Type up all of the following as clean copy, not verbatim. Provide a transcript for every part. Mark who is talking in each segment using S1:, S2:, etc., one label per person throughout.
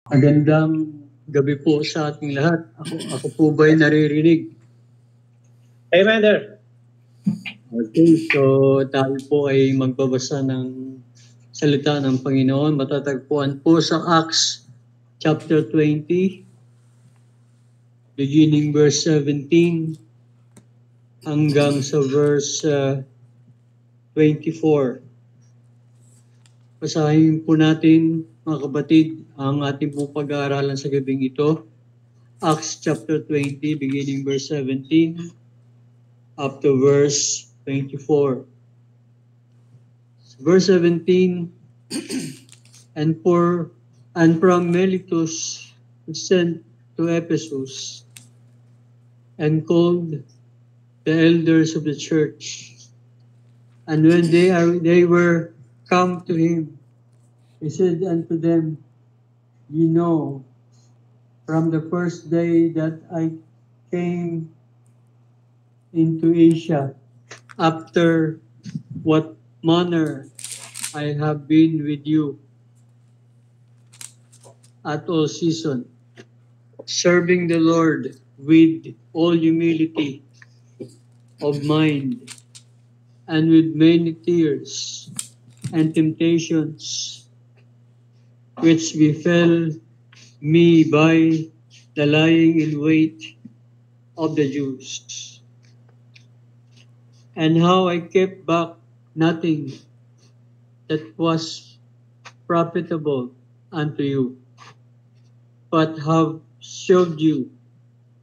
S1: Magandang gabi po sa ating lahat. Ako po ba'y naririnig?
S2: Amen there.
S1: Okay, so tayo po ay magbabasa ng salita ng Panginoon. Matatagpuan po sa Acts chapter 20, beginning verse 17 hanggang sa verse 24. Basahin po natin, mga kapatid, ang ating pong pag-aaralan sa gabing ito. Acts chapter 20, beginning verse 17 up to verse 24. Verse 17, and from Miletus he sent to Ephesus and called the elders of the church. And when they were come to him, he said unto them, Ye know, from the first day that I came into Asia, after what manner I have been with you at all season, serving the Lord with all humility of mind and with many tears and temptations which befell me by the lying in wait of the Jews, and how I kept back nothing that was profitable unto you, but have showed you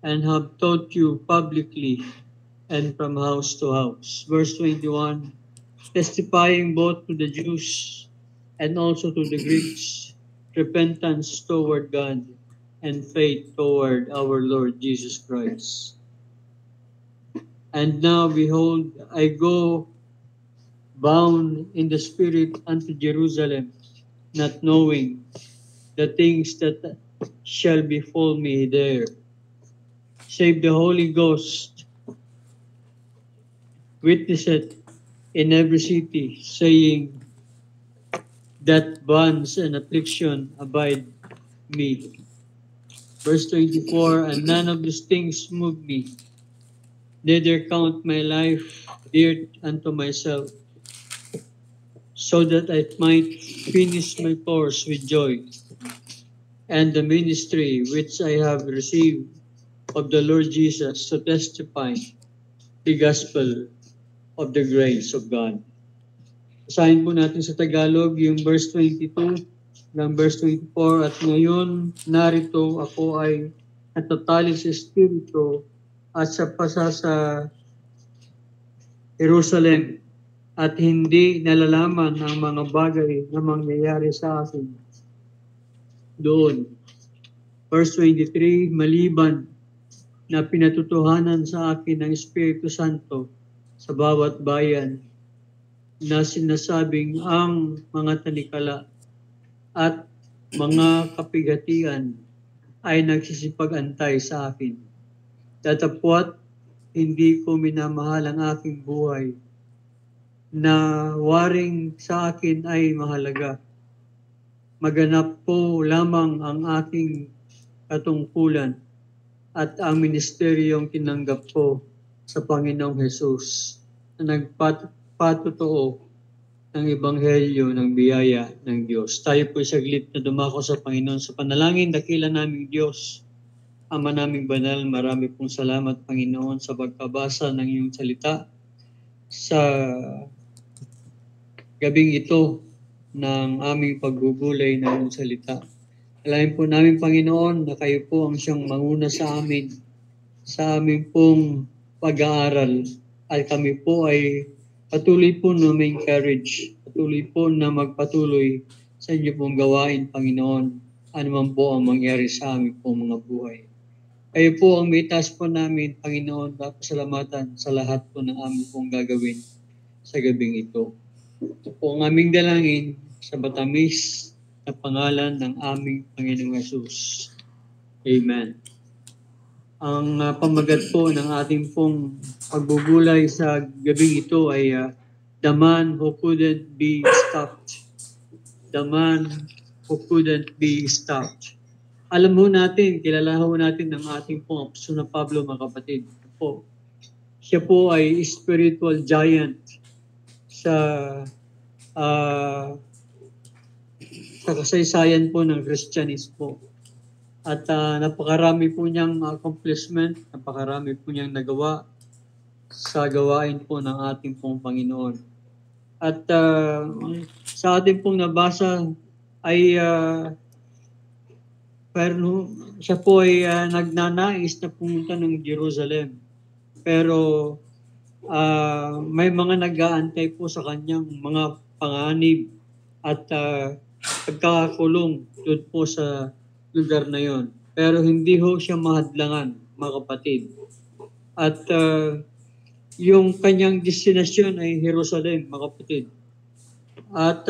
S1: and have taught you publicly and from house to house. Verse 21, testifying both to the Jews and also to the Greeks, repentance toward God and faith toward our Lord Jesus Christ. And now, behold, I go bound in the Spirit unto Jerusalem, not knowing the things that shall befall me there, save the Holy Ghost witnesseth in every city, saying that bonds and affliction abide me. Verse 24, and none of these things move me, neither count my life dear unto myself, so that I might finish my course with joy, and the ministry which I have received of the Lord Jesus to testify the gospel of the grace of God. Basahin po natin sa Tagalog yung verse 22 ng verse 24. At ngayon, narito ako ay natatali sa Espiritu at sa pasa sa Jerusalem, at hindi nalalaman ang mga bagay na mangyayari sa akin doon. Verse 23, maliban na pinatutuhanan sa akin ng Espiritu Santo sa bawat bayan na sinasabing ang mga tanikala at mga kapigatian ay nagsisipag-antay sa akin. Datapwat hindi ko minamahal ang aking buhay na waring sa akin ay mahalaga. Maganap po lamang ang aking katungkulan at ang ministeryong tinanggap ko sa Panginoong Hesus na nagpatotoo ng Ebanghelyo ng biyaya ng Diyos. Tayo po saglit na dumako sa Panginoon sa panalangin. Dakila naming Diyos, Ama naming banal, marami pong salamat, Panginoon, sa pagkabasa ng iyong salita sa gabing ito ng aming pagbubulay ng iyong salita. Alamin po namin, Panginoon, na kayo po ang siyang manguna sa aming pong pag-aaral, at kami po ay patuloy po na may encourage, patuloy po na magpatuloy sa inyo pong gawain, Panginoon, anuman po ang mangyari sa aming pong mga buhay. Kayo po ang may taas po namin, Panginoon, pasalamatan sa lahat po ng aming pong gagawin sa gabing ito. Ito po ang aming dalangin sa matamis na pangalan ng aming Panginoong Hesus. Amen. Ang pamagat po ng ating pong pagbubulay sa gabing ito ay The Man Who Couldn't Be Stopped. The Man Who Couldn't Be Stopped. alam ho natin, kilala ho natin ng ating pong apostol na Pablo, mga kapatid. Po, siya po ay spiritual giant sa sa kasaysayan po ng Kristyanismo. At napakarami po niyang accomplishment, napakarami po niyang nagawa sa gawain po ng ating pong Panginoon. At sa ating pong nabasa ay pero siya po ay nagnanais na pumunta ng Jerusalem. Pero may mga nag-aantay po sa kanyang mga panganib at pagkakakulong doon po sa lugar na yon. Pero hindi ho siya mahadlangan, mga kapatid. At yung kanyang destinasyon ay Jerusalem, mga kapatid. At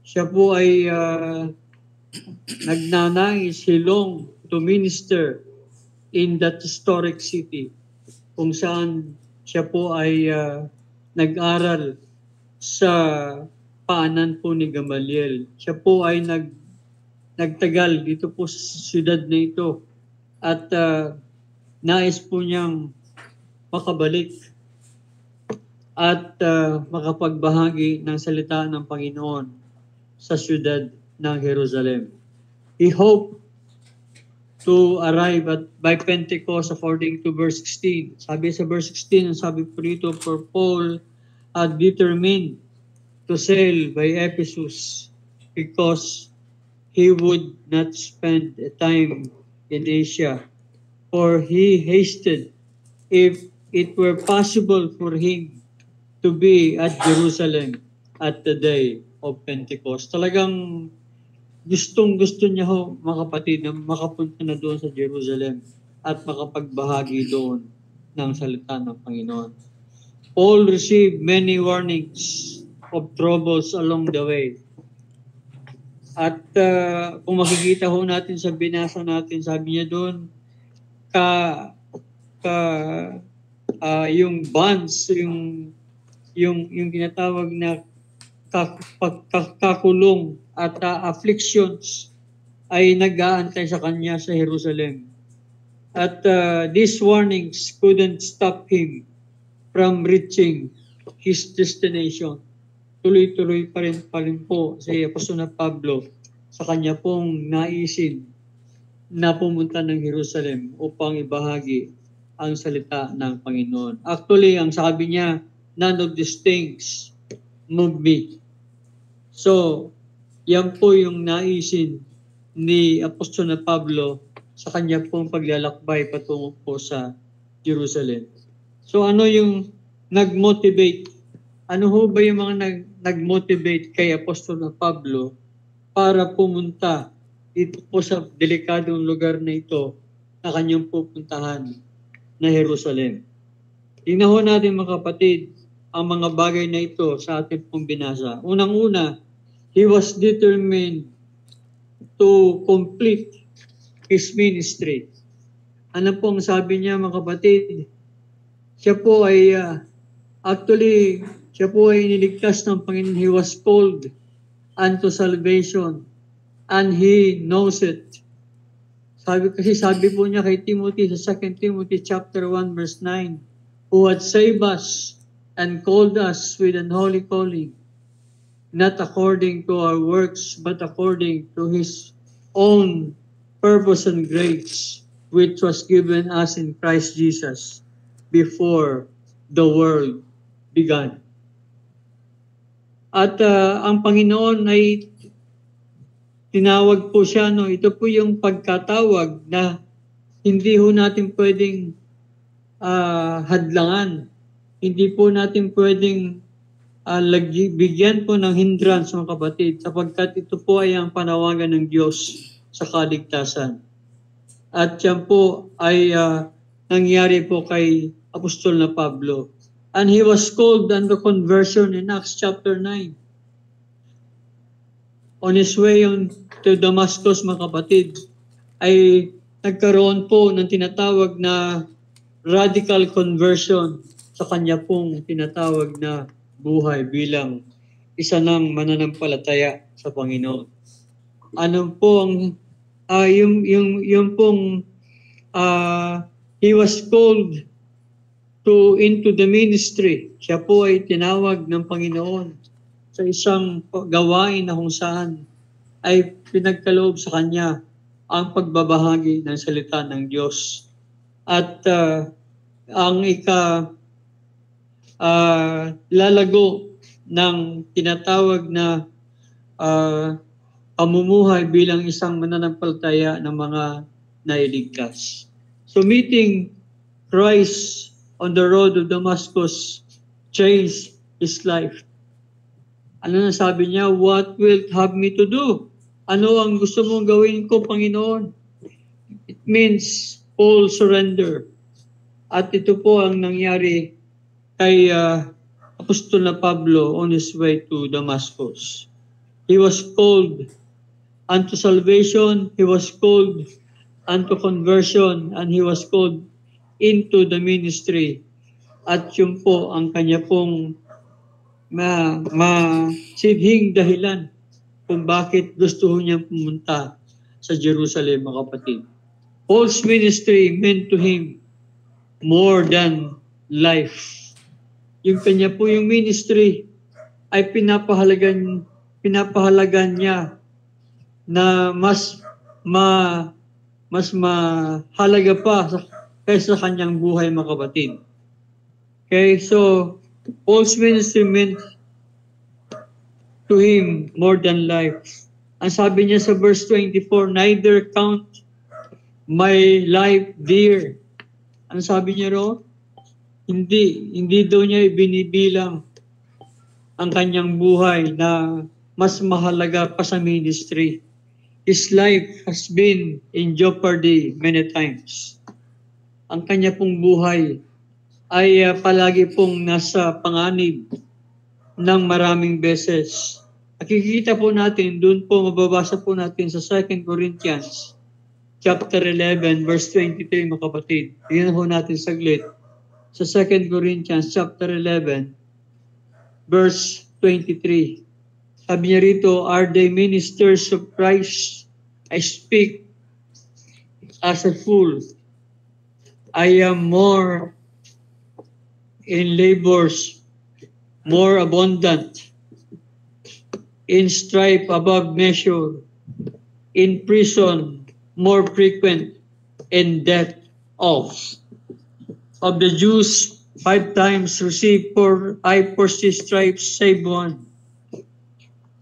S1: siya po ay nagnanais, he longed to minister in that historic city kung saan siya po ay nag-aral sa paanan po ni Gamaliel. Siya po ay nagtagal dito po sa siyudad na ito at nais po niyang makabalik at makapagbahagi ng salita ng Panginoon sa siyudad ng Jerusalem. He hoped to arrive by Pentecost according to verse 16. Sabi sa verse 16, sabi po dito, for Paul had determined to sail by Ephesus because he would not spend time in Asia, for he hasted if it were possible for him to be at Jerusalem at the day of Pentecost. Talagang gustong-gusto niya ho, mga kapatid, na makapunta na doon sa Jerusalem at makapagbahagi doon ng salita ng Panginoon. Paul received many warnings of troubles along the way. At kung makikita ho natin sa binasa natin, sabi niya doon, yung bonds, yung tinatawag na kakulong at afflictions ay nag-aantay sa kanya sa Jerusalem. At these warnings couldn't stop him from reaching his destination. Tuloy-tuloy pa rin po si Apostol na Pablo sa kanya pong naisin na pumunta ng Jerusalem upang ibahagi ang salita ng Panginoon. Actually, ang sabi niya, none of these things move me. So, yan po yung naisin ni Apostol na Pablo sa kanya pong paglalakbay patungo po sa Jerusalem. So, ano yung nag-motivate? Ano ho ba yung mga nag-motivate kay Apostol na Pablo para pumunta dito po sa delikadong lugar na ito na kanyang pupuntahan na Jerusalem? Tingnan ho natin, mga kapatid, ang mga bagay na ito sa ating pong binasa. Unang-una, he was determined to complete his ministry. Ano pong sabi niya, mga kapatid? Siya po ay siya po ay niligtas ng Panginoon. He was called unto salvation and he knows it. Sabi po niya kay Timothy sa 2 Timothy chapter 1 verse 9, who had saved us and called us with an holy calling, not according to our works, but according to his own purpose and grace, which was given us in Christ Jesus before the world began. At ang Panginoon ay tinawag po siya, no? Ito po yung pagkatawag na hindi ho natin pwedeng hadlangan. Hindi po natin pwedeng bigyan po ng hindrance, mga kapatid, sapagkat ito po ay ang panawagan ng Diyos sa kaligtasan. At yan po ay nangyari po kay Apostol na Pablo. And he was called unto conversion in Acts chapter 9. On his way to Damascus, mga kapatid, ay nagkaroon po ng tinatawag na radical conversion sa kanya pong tinatawag na buhay bilang isa ng mananampalataya sa Panginoon. Ano po yung pong he was called into the ministry. Siya po ay tinawag ng Panginoon sa isang gawain na kung saan ay pinagkaloob sa kanya ang pagbabahagi ng salita ng Diyos. At ang lalago ng tinatawag na pamumuhay bilang isang mananampalataya ng mga nailigtas. So meeting Christ on the road of Damascus changed his life. Ano na sabi niya? What wilt have me to do? Ano ang gusto mong gawin ko, Panginoon? It means full surrender. At ito po ang nangyari kay Apostol na Pablo on his way to Damascus. He was called unto salvation, he was called unto conversion, and he was called into the ministry. At yun po ang kanya pong masidhing dahilan kung bakit gusto niyang pumunta sa Jerusalem, mga kapatid. Paul's ministry meant to him more than life. Yung kanya po yung ministry ay pinapahalagan niya na mas mahalaga pa kaysa kanyang buhay, mga kapatid. Okay, so Paul's ministry meant to him more than life. Ang sabi niya sa verse 24, neither count my life dear. Ang sabi niya ro? Hindi daw niya ibinibilang ang kanyang buhay na mas mahalaga pa sa ministry. His life has been in jeopardy many times. Ang kanya pong buhay ay palagi pong nasa panganib ng maraming beses. Nakikita po natin, doon po mababasa po natin sa 2 Corinthians chapter 11 verse 23, mga kapatid. Tingnan po natin saglit. Sa 2 Corinthians chapter 11 verse 23. Sabi niya rito, are they ministers of Christ? I speak as a fool. I am more in labors, more abundant, in strife above measure, in prison, more frequent, in death of the Jews 5 times received 4, I 40 stripes, save one.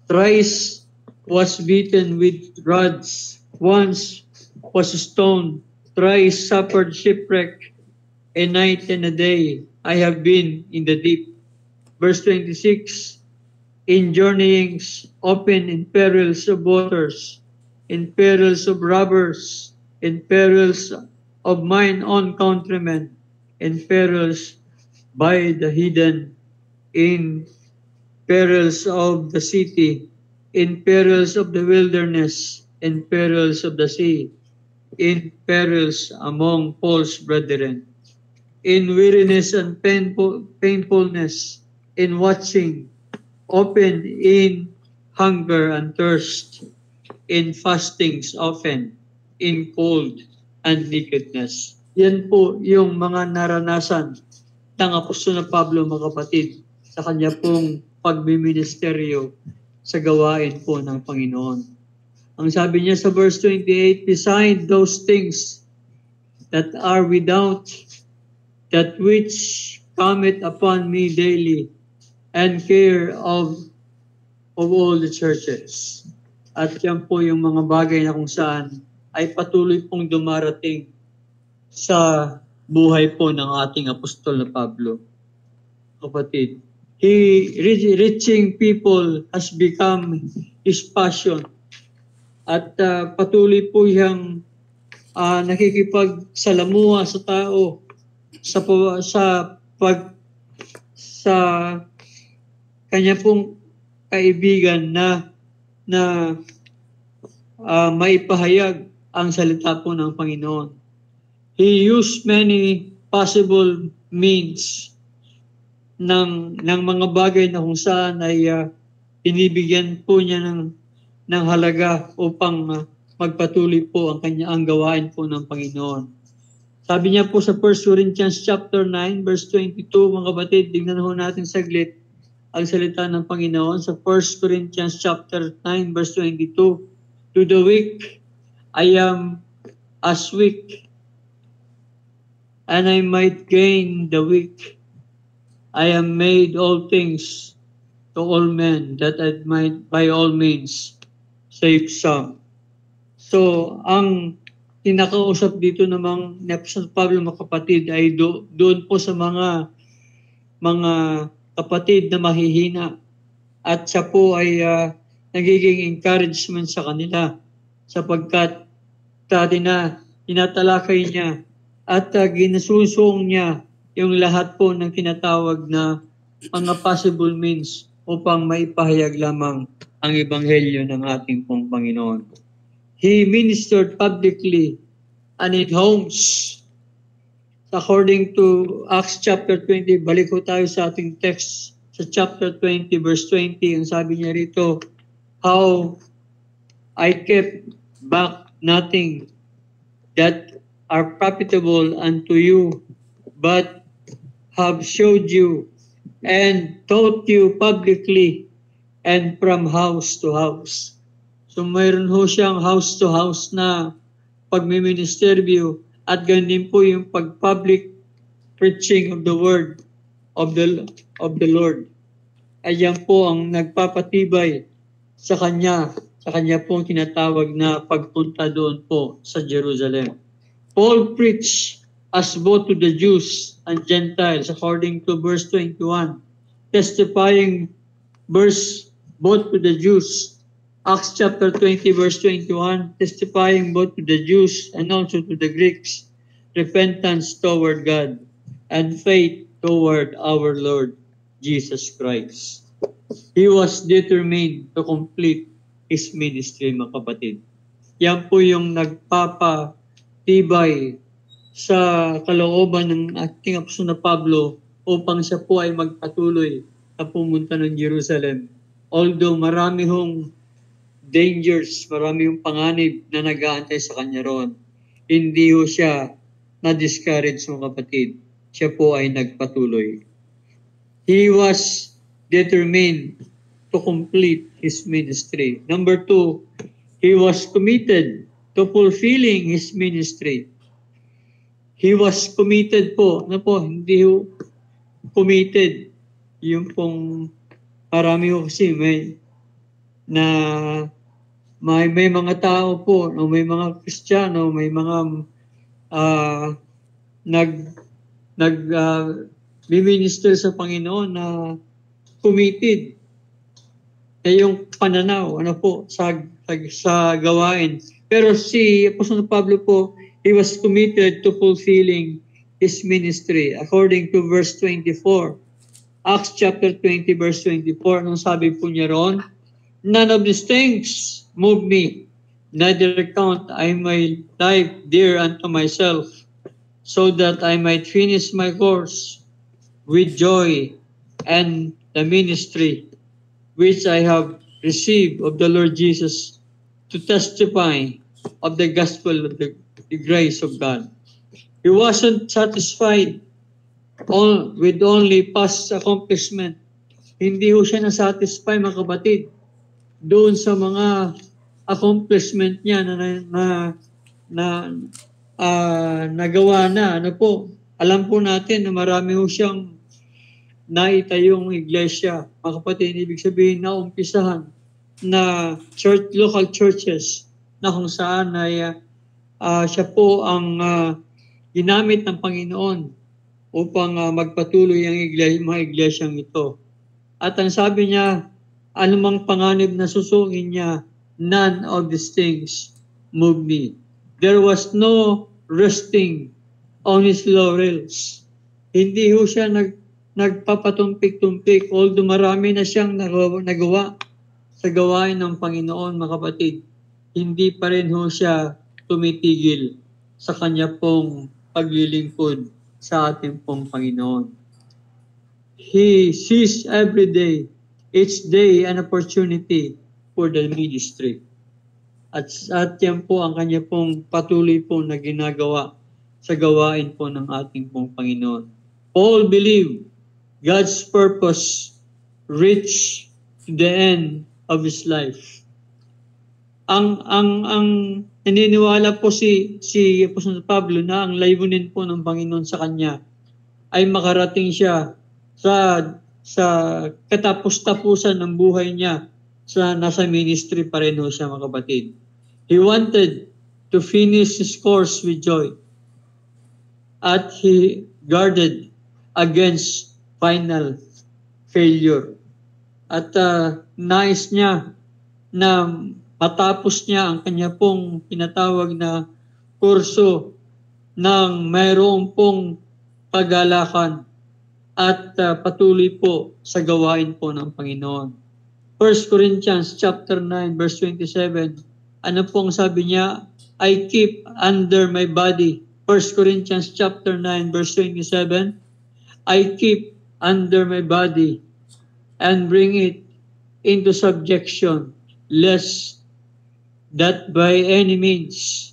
S1: Thrice was beaten with rods, once was stoned, thrice suffered shipwreck, a night and a day I have been in the deep. Verse 26, in journeyings, often in perils of waters, in perils of robbers, in perils of mine own countrymen, in perils by the hidden, in perils of the city, in perils of the wilderness, in perils of the sea, in perils among false brethren, in weariness and painfulness, in watching, often in hunger and thirst, in fastings often, in cold and nakedness. Yan po yung mga naranasan ng Apostol na Pablo, mga kapatid, sa kanya pong pagmiministeryo sa gawain po ng Panginoon. Ang sabi niya sa verse 28, beside those things that are without, that which cometh upon me daily, and care of all the churches. At yan po yung mga bagay na kung saan ay patuloy pong dumarating sa buhay po ng ating Apostol na Pablo. Kapatid, reaching people has become his passion. At patuloy po siyang nakikipagsalamuha sa tao sa kanya pong kaibigan na maipahayag ang salita po ng Panginoon. He used many possible means ng mga bagay na kung saan ay binibigyan po niya ng halaga upang magpatuloy po ang gawain po ng Panginoon. Sabi niya po sa 1 Corinthians chapter 9 verse 22, mga kapatid, tingnan ho natin saglit ang salita ng Panginoon sa 1 Corinthians chapter 9 verse 22. To the weak, I am as weak, and I might gain the weak. I am made all things to all men, that I might by all means save some. So, ang tinakausap dito namang ni Apostol Pablo, mga kapatid, ay doon po sa mga kapatid na mahihina, at siya po ay nagiging encouragement sa kanila sapagkat dati na tinatalakay niya at ginasusuong niya yung lahat po ng tinatawag na mga possible means upang maipahayag lamang ang ebanghelyo ng ating pong Panginoon. He ministered publicly and in homes. According to Acts chapter 20, balik ko tayo sa ating text sa chapter 20 verse 20. Ang sabi niya rito, how I kept back nothing that are profitable unto you, but have showed you and taught you publicly and from house to house. So mayroon ho siyang house to house na pagmiministeryo at ganun po yung pag-public preaching of the word of the Lord. Ayan po ang nagpapatibay sa kanya pong tinatawag na pagpunta doon po sa Jerusalem. Paul preached as both to the Jews and Gentiles according to verse 21, testifying both to the Jews. Acts chapter 20 verse 21, testifying both to the Jews and also to the Greeks, repentance toward God and faith toward our Lord Jesus Christ. He was determined to complete his ministry, mga kapatid. Yan po yung nagpapatibay sa kalooban ng ating apostol na Pablo upang siya po ay magpatuloy na pumunta ng Jerusalem. Although marami hong dangers, marami yung panganib na nag-aantay sa kanya roon, hindi ho siya na-discourage, mga kapatid. Siya po ay nagpatuloy. He was determined to complete his ministry. Number 2, he was committed to fulfilling his ministry. He was committed po. Hindi ho committed. Yung pong marami ho kasi may mga tao po, no, may mga Kristiyano, may mga minister sa Panginoon na committed na yung pananaw sa gawain. Pero si Apostol Pablo po, he was committed to fulfilling his ministry according to verse 24. Acts chapter 20 verse 24, nung sabi po niya roon, none of these things move me, neither count I my life dear unto myself, so that I might finish my course with joy and the ministry which I have received of the Lord Jesus, to testify of the gospel of the grace of God. He wasn't satisfied with only past accomplishment. Hindi ho siya na-satisfy, mga kapatid, doon sa mga accomplishment niya na nagawa na. Alam po natin na marami ho siyang naitayong iglesia, mga kapatid. Ibig sabihin na umpisahan na local churches na kung saan ay siya po ang ginamit ng Panginoon upang magpatuloy ang mga iglesyang ito. At ang sabi niya, anumang panganib na susungin niya, none of these things move me. There was no resting on his laurels. Hindi ho siya nagpapatumpik-tumpik, although marami na siyang nagawa sa gawain ng Panginoon, mga kapatid. Hindi pa rin ho siya tumitigil sa kanya pong paglilingkod sa ating pong Panginoon. He sees every day, each day, an opportunity for the ministry. At yan po ang kanya pong patuloy po na ginagawa sa gawain po ng ating pong Panginoon. Paul believed God's purpose reached to the end of his life. Ang naniniwala po si Apostol Pablo na ang layunin po ng Panginoon sa kanya ay makarating siya sa katapus-tapusan ng buhay niya sa nasa ministry pa rin ho siya, mga kapatid. He wanted to finish his course with joy. At he guarded against final failure. At nais niya na matapos niya ang kanya pong tinatawag na kurso ng mayroong pong kagalakan at patuloy po sa gawain po ng Panginoon. 1 Corinthians chapter 9 verse 27, ano pong sabi niya? I keep under my body. 1 Corinthians chapter 9 verse 27, I keep under my body and bring it into subjection, lest that by any means,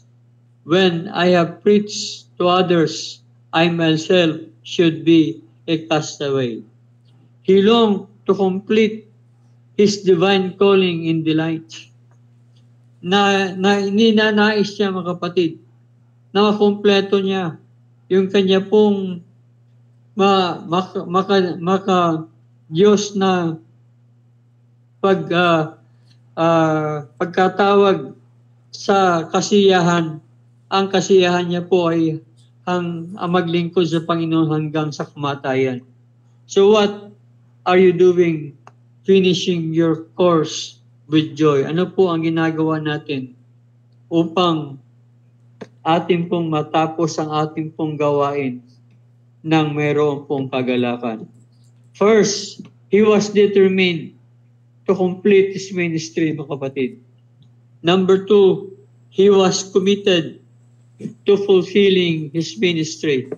S1: when I have preached to others, I myself should be a castaway. He longed to complete his divine calling in delight. Ninanais niya, mga kapatid, na makumpleto niya yung kanya pong Diyos na pagkatawag sa kasiyahan. Ang kasiyahan niya po ay ang maglingkod sa Panginoon hanggang sa kamatayan. So what are you doing? Finishing your course with joy. Ano po ang ginagawa natin upang ating pong matapos ang ating pong gawain ng mayroong pong kagalakan? First, he was determined to complete his ministry, mga kapatid. Number 2, he was committed to fulfilling his ministry.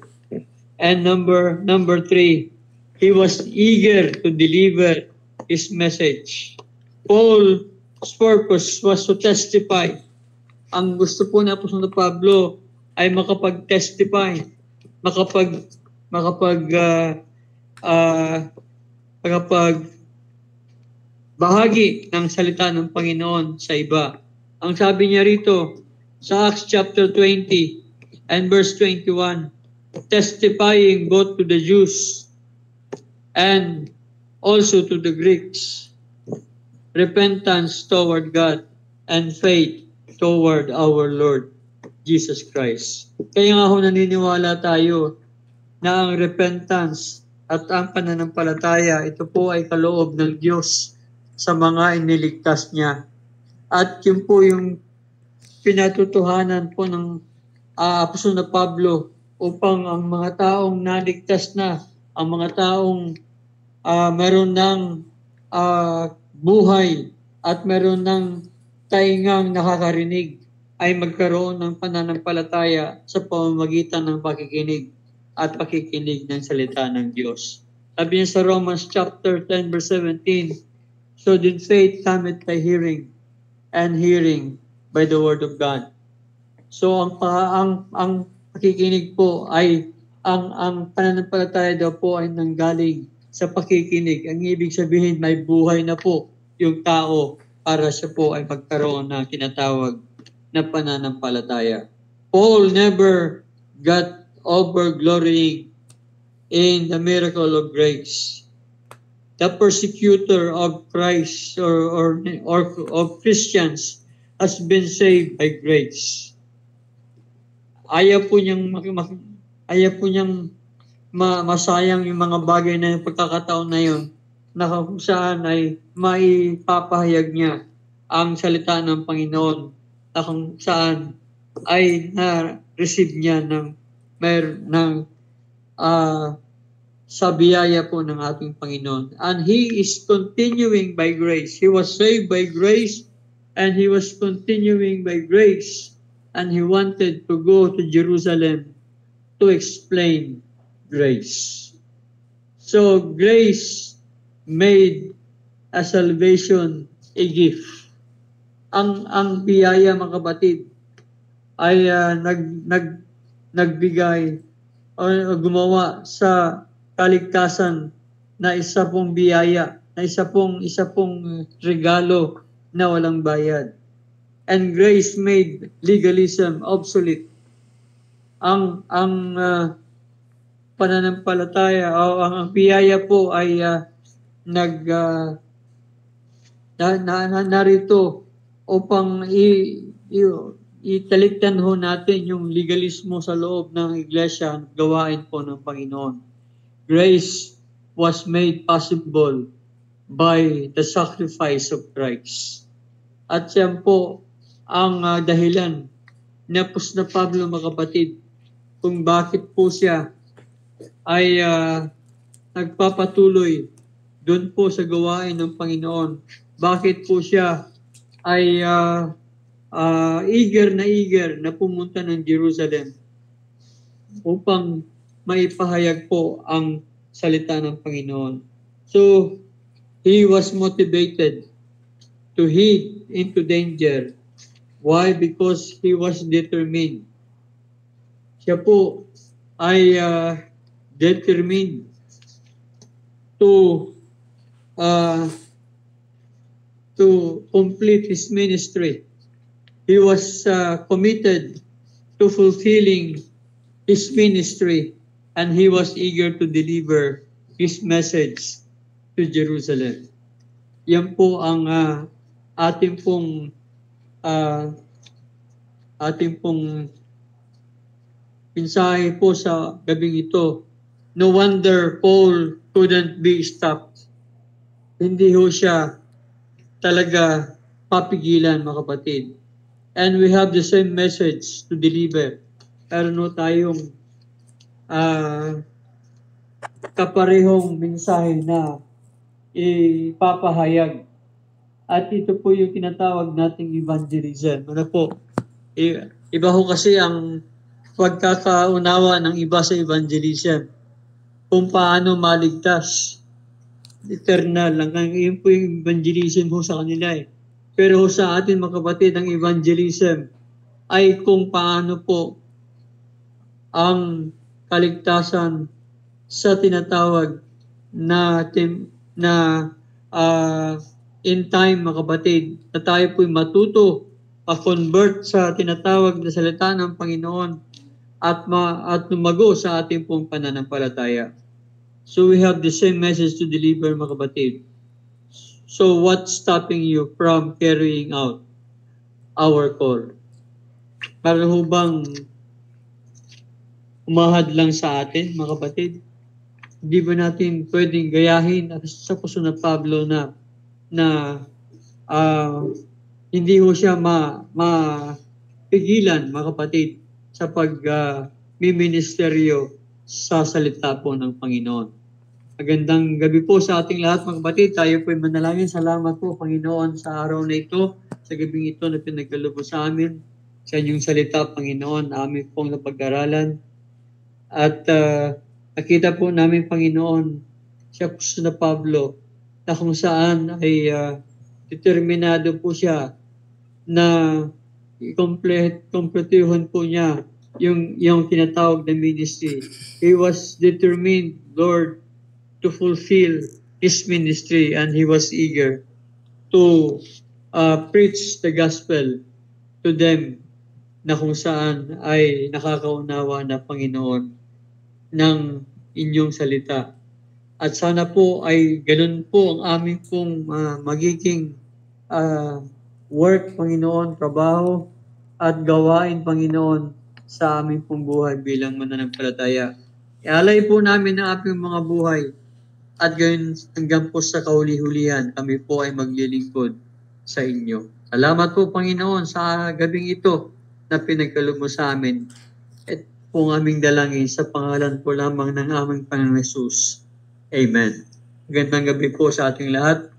S1: And number 3, he was eager to deliver his message. Paul's purpose was to testify. Ang gusto po ni Apostol Pablo ay makapag-testify, bahagi ng salita ng Panginoon sa iba. Ang sabi niya rito sa Acts chapter 20 and verse 21, testifying both to the Jews and also to the Greeks, repentance toward God and faith toward our Lord Jesus Christ. Kaya nga ho naniniwala tayo na ang repentance at ang pananampalataya, ito po ay kaloob ng Diyos sa mga iniligtas niya. At yun po yung pinatutuhanan po ng Apostol na Pablo upang ang mga taong naligtas na, ang mga taong meron ng buhay at meron ng taingang nakakarinig ay magkaroon ng pananampalataya sa pamamagitan ng pakikinig at pakikinig ng salita ng Diyos. Sabi niya sa Romans chapter 10 verse 17, so then faith cometh by hearing, and hearing by the word of God. So ang pakikinig po ay ang pananampalataya daw po ay nanggaling sa pakikinig. Ang ibig sabihin, may buhay na po yung tao para siya po ay magkaroon ng tinatawag na pananampalataya. Paul never got over glorying in the miracle of grace. The persecutor of Christ or of Christians has been saved by grace. Ayaw po niyang masayang yung mga bagay na yung pagkakataon na yun na kung saan ay maipapahayag niya ang salita ng Panginoon na kung saan ay na-receive niya sa biyaya po ng ating Panginoon. And he is continuing by grace. He was saved by grace and he was continuing by grace. And he wanted to go to Jerusalem to explain grace. So grace made a salvation a gift. ang biyaya, mga kapatid, ay nagbigay o gumawa sa kaligtasan na isa pong biyaya, na isa pong regalo na walang bayad. And grace made legalism obsolete. Ang pananampalataya o ang biyaya po ay narito upang italikdan ho natin yung legalismo sa loob ng iglesia, gawain po ng Panginoon. Grace was made possible by the sacrifice of Christ. At yan po ang dahilan ni Apostol Pablo, mga kapatid, kung bakit po siya ay nagpapatuloy doon po sa gawain ng Panginoon. Bakit po siya ay eager na pumunta ng Jerusalem upang maipahayag po ang salita ng Panginoon. So, he was motivated to heed into danger. Why? Because he was determined. Siya po ay determined to complete his ministry. He was committed to fulfilling his ministry, and he was eager to deliver his message to Jerusalem. Yan po ang ating pong mensahe po sa gabing ito. No wonder Paul couldn't be stopped. Hindi ho siya talaga papigilan, mga kapatid. And we have the same message to deliver. Meron ho tayong kaparehong mensahe na ipapahayag. At ito po yung tinatawag nating evangelism. Ano po? Iba ho kasi ang pagkakaunawa ng iba sa evangelism. Kung paano maligtas. Eternal lang. Yun po yung evangelism ho sa kanila eh. Pero ho sa atin, mga kapatid, ang evangelism ay kung paano po ang kaligtasan sa tinatawag na in time, mga kapatid, na tayo po'y matuto pa-convert sa tinatawag na salita ng Panginoon at lumago sa ating pong pananampalataya. So we have the same message to deliver, mga kapatid. So what's stopping you from carrying out our call? Para ho bang umahad lang sa atin, mga kapatid? Hindi ba natin pwedeng gayahin sa puso na Pablo na hindi ho siya mapigilan, mga kapatid, sa pag-ministeryo sa salita po ng Panginoon. Magandang gabi po sa ating lahat, mga kapatid. Tayo po ay manalangin. Salamat po, Panginoon, sa araw na ito, sa gabing ito na pinagkaloob sa amin, sa inyong salita, Panginoon, amin pong napag-aralan. At nakita po namin, Panginoon, si Apostol Pablo, na kung saan ay determinado po siya na kompletuhan po niya yung tinatawag na ministry. He was determined, Lord, to fulfill his ministry, and he was eager to preach the gospel to them na kung saan ay nakakaunawa na, Panginoon, ng inyong salita. At sana po ay ganun po ang aming pong magiging work, Panginoon, trabaho at gawain, Panginoon, sa aming pong buhay bilang mananampalataya. Ialay po namin ang aming mga buhay at gayon hanggang po sa kahuli-hulihan kami po ay maglilingkod sa inyo. Salamat po, Panginoon, sa gabing ito na pinagkaloob mo sa amin. At po aming dalangin sa pangalan po lamang ng aming Panginoon Jesus. Amen. Magandang gabi po sa ating lahat.